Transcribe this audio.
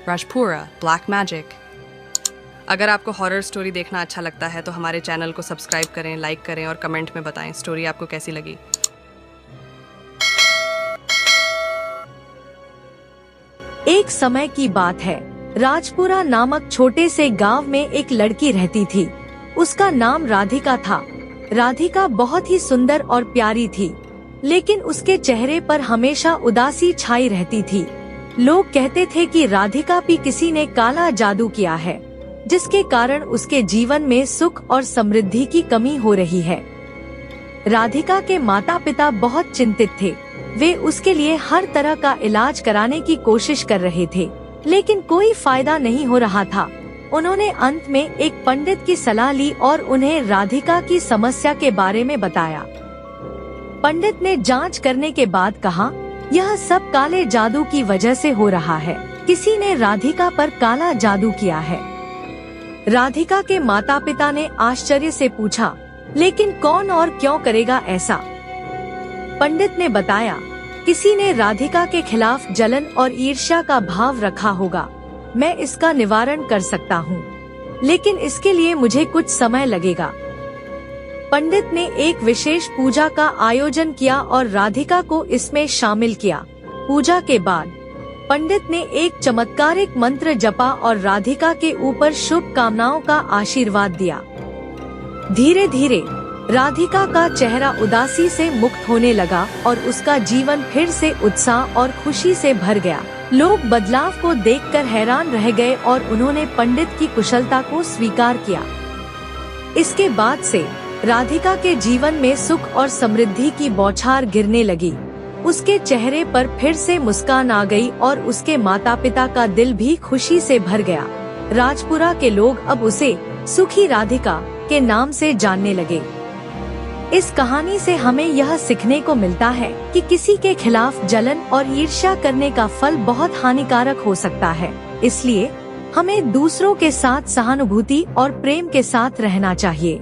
Rajpura black magic. अगर आपको horror story देखना अच्छा लगता है तो हमारे चैनल को सब्सक्राइब करें, लाइक करें और कमेंट में बताएं स्टोरी आपको कैसी लगी। एक समय की बात है, राजपुरा नामक छोटे से गांव में एक लड़की रहती थी। उसका नाम राधिका था। राधिका बहुत ही सुंदर और प्यारी थी, लेकिन उसके चेहरे पर हमेशा उदासी छाई रहती थी। लोग कहते थे कि राधिका पे किसी ने काला जादू किया है, जिसके कारण उसके जीवन में सुख और समृद्धि की कमी हो रही है। राधिका के माता पिता बहुत चिंतित थे। वे उसके लिए हर तरह का इलाज कराने की कोशिश कर रहे थे, लेकिन कोई फायदा नहीं हो रहा था। उन्होंने अंत में एक पंडित की सलाह ली और उन्हें राधिका की समस्या के बारे में बताया। पंडित ने जांच करने के बाद कहा, यह सब काले जादू की वजह से हो रहा है। किसी ने राधिका पर काला जादू किया है। राधिका के माता पिता ने आश्चर्य से पूछा, लेकिन कौन और क्यों करेगा ऐसा? पंडित ने बताया, किसी ने राधिका के खिलाफ जलन और ईर्ष्या का भाव रखा होगा। मैं इसका निवारण कर सकता हूँ, लेकिन इसके लिए मुझे कुछ समय लगेगा। पंडित ने एक विशेष पूजा का आयोजन किया और राधिका को इसमें शामिल किया। पूजा के बाद पंडित ने एक चमत्कारिक मंत्र जपा और राधिका के ऊपर शुभ कामनाओं का आशीर्वाद दिया। धीरे धीरे राधिका का चेहरा उदासी से मुक्त होने लगा और उसका जीवन फिर से उत्साह और खुशी से भर गया। लोग बदलाव को देखकर हैरान रह गए और उन्होंने पंडित की कुशलता को स्वीकार किया। इसके बाद से राधिका के जीवन में सुख और समृद्धि की बौछार गिरने लगी। उसके चेहरे पर फिर से मुस्कान आ गई और उसके माता पिता का दिल भी खुशी से भर गया। राजपुरा के लोग अब उसे सुखी राधिका के नाम से जानने लगे। इस कहानी से हमें यह सीखने को मिलता है कि किसी के खिलाफ जलन और ईर्ष्या करने का फल बहुत हानिकारक हो सकता है। इसलिए हमें दूसरों के साथ सहानुभूति और प्रेम के साथ रहना चाहिए।